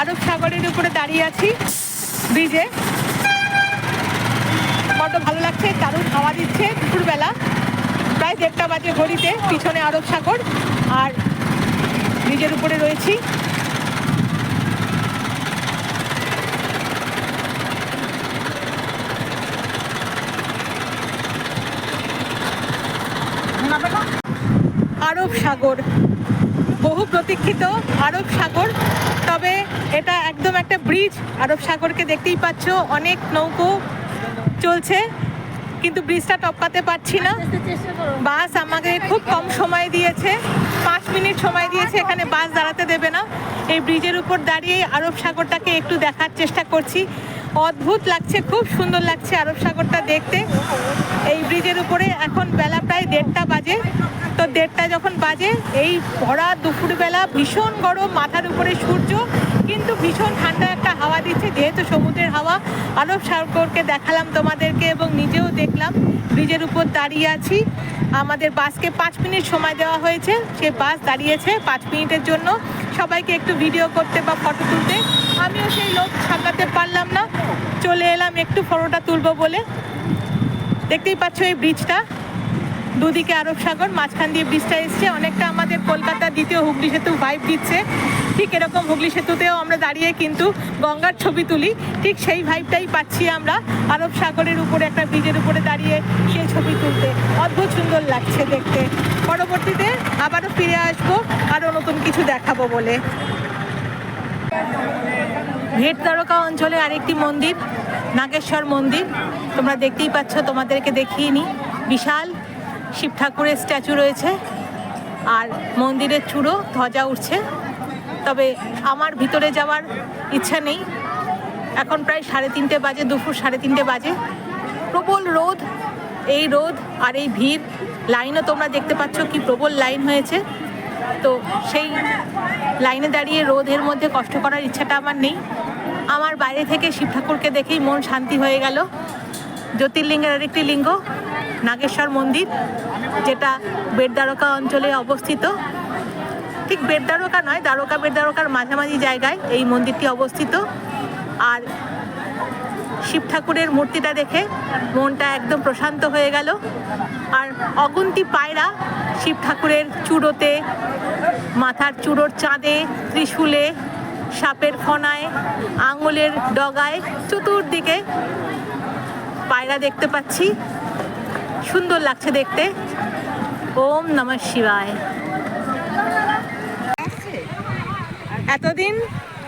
আরব সাগরের উপরে দাঁড়িয়ে আছি ব্রিজে। বড্ড ভালো লাগছে, দারুণ হাওয়া দিচ্ছে দুপুরবেলা। প্রায় 1:30 বাজে ঘড়িতে। পিছনে আরব সাগর আর ব্রিজের উপরে রয়েছি। আরব সাগর, বহু প্রতীক্ষিত আরব সাগর। তবে এটা একদম একটা ব্রিজ। আরব সাগরকে দেখতেই পাচ্ছ, অনেক নৌকো চলছে, কিন্তু ব্রিজটা টপকাতে পারছি না। বাস আমাকে খুব কম সময় দিয়েছে, 5 মিনিট সময় দিয়েছে। এখানে বাস দাঁড়াতে দেবে না। এই ব্রিজের উপর দাঁড়িয়ে আরব সাগরটাকে একটু দেখার চেষ্টা করছি। অদ্ভুত লাগছে, খুব সুন্দর লাগছে আরব সাগরটা দেখতে। এই ব্রিজের উপরে এখন বেলা প্রায় 1:30 বাজে। তো 1:30 যখন বাজে, এই ভরা দুপুরবেলা, ভীষণ গরম, মাথার উপরে সূর্য, কিন্তু ভীষণ ঠান্ডা একটা হাওয়া দিচ্ছে, যেহেতু সমুদ্রের হাওয়া। আরব সাগরকে দেখালাম তোমাদেরকে এবং নিজেও দেখলাম। ব্রিজের উপর দাঁড়িয়ে আছি। আমাদের বাসকে 5 মিনিট সময় দেওয়া হয়েছে। সে বাস দাঁড়িয়েছে 5 মিনিটের জন্য সবাইকে একটু ভিডিও করতে বা ফটো তুলতে। আমিও সেই লোক সামলাতে পারলাম না, চলে এলাম একটু ফটোটা তুলবো বলে। দেখতেই পাচ্ছ এই ব্রিজটা, দুদিকে আরব সাগর, মাঝখান দিয়ে ব্রিজটা এসছে। অনেকটা আমাদের কলকাতার দ্বিতীয় হুগলি সেতু ভাইব দিচ্ছে। ঠিক এরকম হুগলি সেতুতেও আমরা দাঁড়িয়ে কিন্তু গঙ্গার ছবি তুলি, ঠিক সেই ভাইবটাই পাচ্ছি আমরা আরব সাগরের উপরে একটা ব্রিজের উপরে দাঁড়িয়ে সেই ছবি তুলতে। অদ্ভুত সুন্দর লাগছে দেখতে। পরবর্তীতে আবারও ফিরে আসবো আরও নতুন কিছু দেখাবো বলে। ভেট দ্বারকা অঞ্চলে আরেকটি মন্দির, নাগেশ্বর মন্দির। তোমরা দেখতেই পাচ্ছ, তোমাদেরকে দেখিয়ে নি। বিশাল শিব ঠাকুরের স্ট্যাচু রয়েছে আর মন্দিরের চূড়ো ধ্বজা উঠছে। তবে আমার ভিতরে যাওয়ার ইচ্ছা নেই। এখন প্রায় 3:30 বাজে, দুপুর 3:30 বাজে। প্রবল রোদ, এই রোদ আর এই ভিড়, লাইনও তোমরা দেখতে পাচ্ছ কি প্রবল লাইন হয়েছে। তো সেই লাইনে দাঁড়িয়ে রোদের মধ্যে কষ্ট করার ইচ্ছাটা আমার নেই। আমার বাইরে থেকে শিব ঠাকুরকে দেখেই মন শান্তি হয়ে গেল। জ্যোতির্লিঙ্গের আরেকটি লিঙ্গ নাগেশ্বর মন্দির, যেটা বেট দ্বারকা অঞ্চলে অবস্থিত। ঠিক বেট দ্বারকা নয়, দ্বারকা বেট দ্বারকার মাঝামাঝি জায়গায় এই মন্দিরটি অবস্থিত। আর শিব ঠাকুরের মূর্তিটা দেখে মনটা একদম প্রশান্ত হয়ে গেল। আর অগুন্তি পায়রা শিব ঠাকুরের চূড়োতে, মাথার চূড়োর চাঁদে, ত্রিশূলে, সাপের ফনায়, আঙুলের ডগায়, চতুর্দিকে পায়রা দেখতে পাচ্ছি। সুন্দর লাগছে দেখতে। ওম নমঃ শিবায়। এতদিন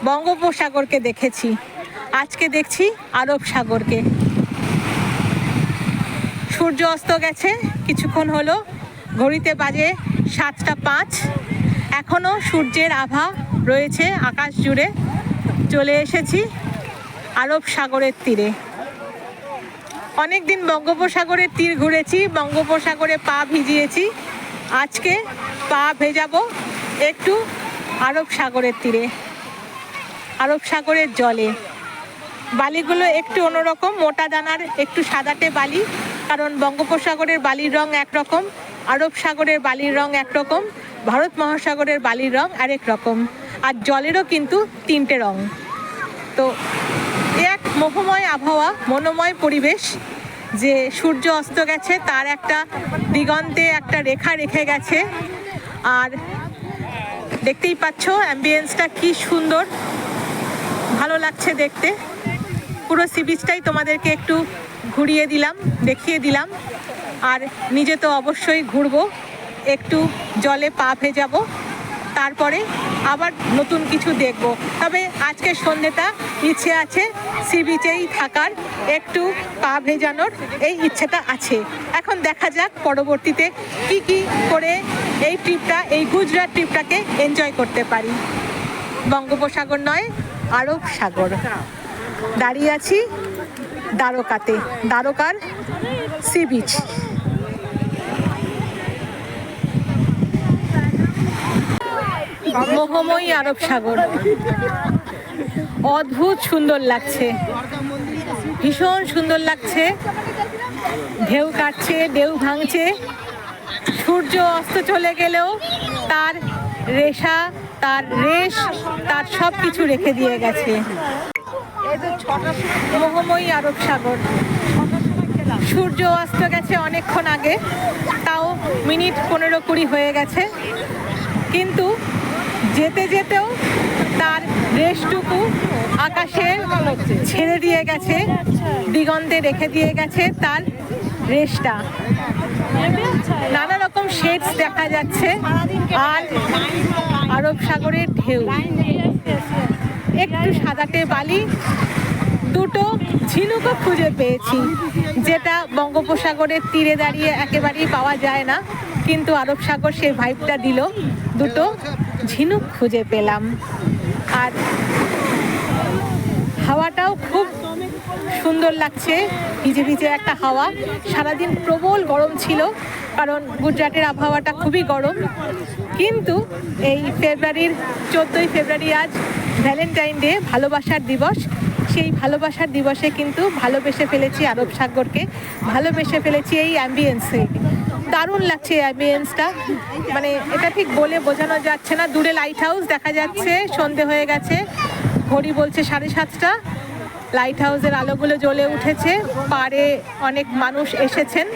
বঙ্গোপসাগরকে দেখেছি, আজকে দেখছি আরব সাগরকে। সূর্য অস্ত গেছে কিছুক্ষণ হলো, ঘড়িতে বাজে 7:05। এখনও সূর্যের আভা রয়েছে আকাশ জুড়ে। চলে এসেছি আরব সাগরের তীরে। অনেক দিন বঙ্গোপসাগরের তীর ঘুরেছি, বঙ্গোপসাগরে পা ভিজিয়েছি। আজকে পা ভেজাবো একটু আরব সাগরের তীরে, আরব সাগরের জলে। বালিগুলো একটু অন্যরকম, মোটা দানার একটু সাদাটে বালি। কারণ বঙ্গোপসাগরের বালির রং একরকম, আরব সাগরের বালির রং একরকম, ভারত মহাসাগরের বালির রং আরেক রকম। আর জলেরও কিন্তু 3টে রং। তো এক মোহময় আবহাওয়া, মনোময় পরিবেশ। যে সূর্য অস্ত গেছে, তার একটা দিগন্তে একটা রেখা রেখে গেছে। আর দেখতেই পাচ্ছ অ্যাম্বিয়েন্সটা কি সুন্দর, ভালো লাগছে দেখতে। পুরো সি বিচটাই তোমাদেরকে একটু ঘুরিয়ে দিলাম, দেখিয়ে দিলাম। আর নিজে তো অবশ্যই ঘুরবো, একটু জলে পা ভেজাবো, তারপরে আবার নতুন কিছু দেখব। তবে আজকের সন্ধ্যেটা ইচ্ছে আছে সি বিচেই থাকার, একটু পা ভেজানোর এই ইচ্ছেটা আছে। এখন দেখা যাক পরবর্তীতে কি কি করে এই ট্রিপটা, এই গুজরাট ট্রিপটাকে এনজয় করতে পারি। বঙ্গোপসাগর নয়, আরব সাগর। দাঁড়িয়ে আছি দ্বারকাতে, দ্বারকার সি বিচ। মোহময়ী আরব সাগর, অদ্ভুত সুন্দর লাগছে, ভীষণ সুন্দর লাগছে। ঢেউ কাটছে, ঢেউ ভাঙছে। সূর্য অস্ত চলে গেলেও তার রেশা তার রেশ, তার সব কিছু রেখে দিয়ে গেছে। মোহময়ী আরব সাগর। সূর্য অস্ত গেছে অনেকক্ষণ আগে, তাও মিনিট 15-20 হয়ে গেছে, কিন্তু যেতে যেতেও তার রেশটুকু আকাশে ছেড়ে দিয়ে গেছে, দিগন্তে রেখে দিয়ে গেছে তার রেশটা। নানা রকম শেডস দেখা যাচ্ছে, আর আরব সাগরের ঢেউ, একটু সাদাটে বালি, দুটো ঝিনুকও খুঁজে পেয়েছি, যেটা বঙ্গোপসাগরের তীরে দাঁড়িয়ে একেবারেই পাওয়া যায় না, কিন্তু আরব সাগর সেই ভাইবটা দিল। দুটো ঝিনুক খুঁজে পেলাম। আর হাওয়াটাও খুব সুন্দর লাগছে, ভিজে ভিজে একটা হাওয়া। সারাদিন প্রবল গরম ছিল, কারণ গুজরাটের আবহাওয়াটা খুবই গরম, কিন্তু এই 14ই ফেব্রুয়ারি আজ ভ্যালেন্টাইন ডে, ভালোবাসার দিবস। সেই ভালোবাসার দিবসে কিন্তু ভালোবেসে ফেলেছি আরব সাগরকে, ভালোবেসে ফেলেছি এই অ্যাম্বিয়েন্সে। দারুণ লাগছে এই অ্যাম্বিয়েন্সটা, মানে এটা ঠিক বলে বোঝানো যাচ্ছে না। দূরে লাইট হাউস দেখা যাচ্ছে, সন্ধে হয়ে গেছে, ঘড়ি বলছে 7:30। লাইট হাউসের আলোগুলো জ্বলে উঠেছে, পাড়ে অনেক মানুষ এসেছেন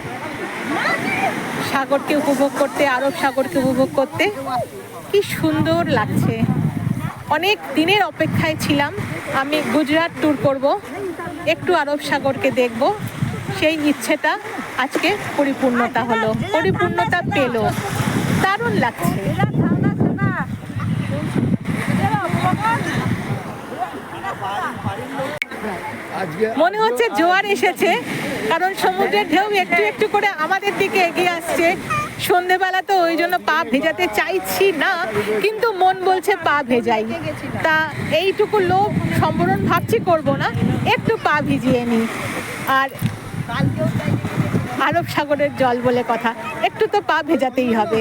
সাগরকে উপভোগ করতে, আরব সাগরকে উপভোগ করতে। কি সুন্দর লাগছে। অনেক দিনের অপেক্ষায় ছিলাম আমি গুজরাট ট্যুর করব, একটু আরব সাগরকে দেখব। সেই ইচ্ছেটা আজকে পরিপূর্ণতা হলো, পরিপূর্ণতা পেল। দারুণ লাগছে। মনে হচ্ছে জোয়ার এসেছে, কারণ সমুদ্রের ঢেউ একটু একটু করে আমাদের দিকে এগিয়ে আসছে। সন্ধেবেলা তো ওই জন্য পা ভেজাতে চাইছি না, কিন্তু মন বলছে পা ভেজাই। তা এইটুকু লোভ সম্বরণ ভাবছি করব না, একটু পা ভিজিয়ে নিই। আর আরব সাগরের জল বলে কথা, একটু তো পা ভেজাতেই হবে।